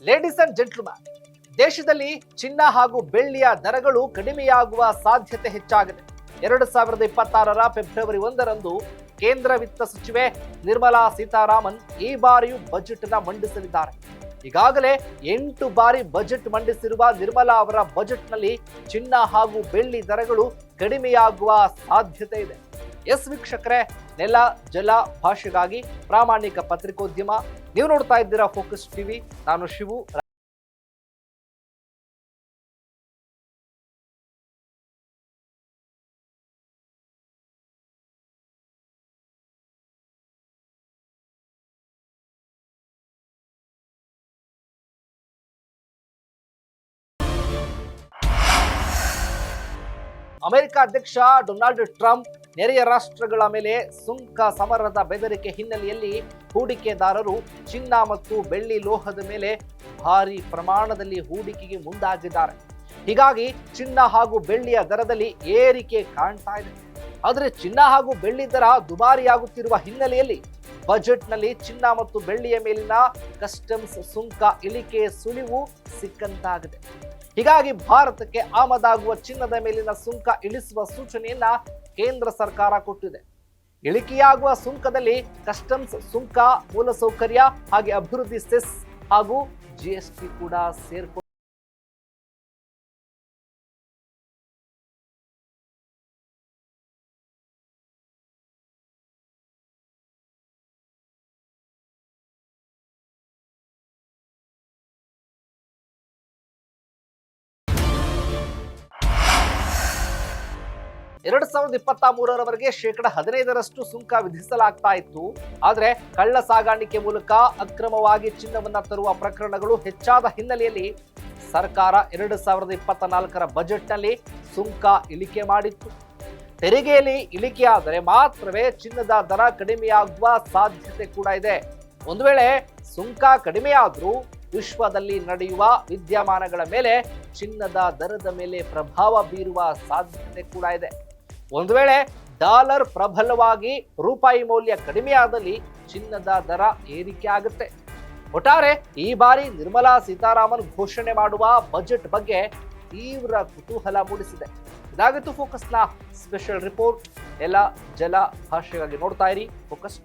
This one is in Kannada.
ಲೇಡೀಸ್ ಅಂಡ್ ಜೆಂಟ್ಲ್ಮನ್, ದೇಶದಲ್ಲಿ ಚಿನ್ನ ಹಾಗೂ ಬೆಳ್ಳಿಯ ದರಗಳು ಕಡಿಮೆಯಾಗುವ ಸಾಧ್ಯತೆ ಹೆಚ್ಚಾಗಿದೆ. 2026ರ ಫೆಬ್ರವರಿ 1ರಂದು ಕೇಂದ್ರ ವಿತ್ತ ಸಚಿವೆ ನಿರ್ಮಲಾ ಸೀತಾರಾಮನ್ ಈ ಬಾರಿಯೂ ಬಜೆಟ್ ಮಂಡಿಸಲಿದ್ದಾರೆ. ಈಗಾಗಲೇ 8 ಬಾರಿ ಬಜೆಟ್ ಮಂಡಿಸಿರುವ ನಿರ್ಮಲಾ ಅವರ ಬಜೆಟ್ನಲ್ಲಿ ಚಿನ್ನ ಹಾಗೂ ಬೆಳ್ಳಿ ದರಗಳು ಕಡಿಮೆಯಾಗುವ ಸಾಧ್ಯತೆ ಇದೆ. ಎಸ್ ವೀಕ್ಷಕರೇ, ನೆಲ ಜಲ ಭಾಷೆಗಾಗಿ ಪ್ರಾಮಾಣಿಕ ಪತ್ರಿಕೋದ್ಯಮ. ನೀವು ನೋಡ್ತಾ ಇದ್ದೀರಾ ಫೋಕಸ್ ಟಿವಿ. ನಾನು ಶಿವು. ಅಮೆರಿಕ ಅಧ್ಯಕ್ಷ ಡೊನಾಲ್ಡ್ ಟ್ರಂಪ್ ನೆರೆಯ ರಾಷ್ಟ್ರಗಳ ಮೇಲೆ ಸುಂಕ ಸಮರದ ಬೆದರಿಕೆ ಹಿನ್ನೆಲೆಯಲ್ಲಿ ಹೂಡಿಕೆದಾರರು ಚಿನ್ನ ಮತ್ತು ಬೆಳ್ಳಿ ಲೋಹದ ಮೇಲೆ ಭಾರಿ ಪ್ರಮಾಣದಲ್ಲಿ ಹೂಡಿಕೆಗೆ ಮುಂದಾಗಿದ್ದಾರೆ. ಹೀಗಾಗಿ ಚಿನ್ನ ಹಾಗೂ ಬೆಳ್ಳಿಯ ದರದಲ್ಲಿ ಏರಿಕೆ ಕಾಣ್ತಾ ಇದೆ. ಆದರೆ ಚಿನ್ನ ಹಾಗೂ ಬೆಳ್ಳಿ ದರ ದುಬಾರಿಯಾಗುತ್ತಿರುವ ಹಿನ್ನೆಲೆಯಲ್ಲಿ ಬಜೆಟ್ನಲ್ಲಿ ಚಿನ್ನ ಮತ್ತು ಬೆಳ್ಳಿಯ ಮೇಲಿನ ಕಸ್ಟಮ್ಸ್ ಸುಂಕ ಇಳಿಕೆ ಸುಳಿವು ಸಿಕ್ಕಂತಾಗಿದೆ. ಹೀಗಾಗಿ ಭಾರತಕ್ಕೆ ಆಮದಾಗುವ ಚಿನ್ನದ ಮೇಲಿನ ಸುಂಕ ಇಳಿಸುವ ಸೂಚನೆಯನ್ನ ಕೇಂದ್ರ ಸರ್ಕಾರ ಕೊಟ್ಟಿದೆ. ಇಳಿಕೆಯಾಗುವ ಸುಂಕದಲ್ಲಿ ಕಸ್ಟಮ್ಸ್ ಸುಂಕ, ಮೂಲಸೌಕರ್ಯ ಹಾಗೆ ಅಭಿವೃದ್ಧಿ ಸೆಸ್ ಹಾಗೂ ಜಿಎಸ್ಟಿ ಕೂಡ ಸೇರ್ಪಡೆ. ಎರಡ್ 2023ರವರೆಗೆ 15% ಸುಂಕ ವಿಧಿಸಲಾಗ್ತಾ ಇತ್ತು. ಆದ್ರೆ ಕಳ್ಳ ಸಾಗಾಣಿಕೆ ಮೂಲಕ ಅಕ್ರಮವಾಗಿ ಚಿನ್ನವನ್ನ ತರುವ ಪ್ರಕರಣಗಳು ಹೆಚ್ಚಾದ ಹಿನ್ನೆಲೆಯಲ್ಲಿ ಸರ್ಕಾರ 2024ರ ಬಜೆಟ್ನಲ್ಲಿ ಸುಂಕ ಇಳಿಕೆ ಮಾಡಿತ್ತು. ತೆರಿಗೆಯಲ್ಲಿ ಇಳಿಕೆಯಾದರೆ ಮಾತ್ರವೇ ಚಿನ್ನದ ದರ ಕಡಿಮೆಯಾಗುವ ಸಾಧ್ಯತೆ ಕೂಡ ಇದೆ. ಒಂದು ವೇಳೆ ಸುಂಕ ಕಡಿಮೆಯಾದ್ರೂ ವಿಶ್ವದಲ್ಲಿ ನಡೆಯುವ ವಿದ್ಯಮಾನಗಳ ಮೇಲೆ ಚಿನ್ನದ ದರದ ಮೇಲೆ ಪ್ರಭಾವ ಬೀರುವ ಸಾಧ್ಯತೆ ಕೂಡ ಇದೆ. ಒಂದು ವೇಳೆ ಡಾಲರ್ ಪ್ರಬಲವಾಗಿ ರೂಪಾಯಿ ಮೌಲ್ಯ ಕಡಿಮೆಯಾದಲ್ಲಿ ಚಿನ್ನದ ದರ ಏರಿಕೆ ಆಗುತ್ತೆ. ಒಟ್ಟಾರೆ ಈ ಬಾರಿ ನಿರ್ಮಲಾ ಸೀತಾರಾಮನ್ ಘೋಷಣೆ ಮಾಡುವ ಬಜೆಟ್ ಬಗ್ಗೆ ತೀವ್ರ ಕುತೂಹಲ ಮೂಡಿಸಿದೆ. ಇದಾಗಿತ್ತು ಫೋಕಸ್ನ ಸ್ಪೆಷಲ್ ರಿಪೋರ್ಟ್. ಎಲ್ಲ ಜಲ ಭಾಷೆಗಾಗಿ ನೋಡ್ತಾ ಇರಿ ಫೋಕಸ್.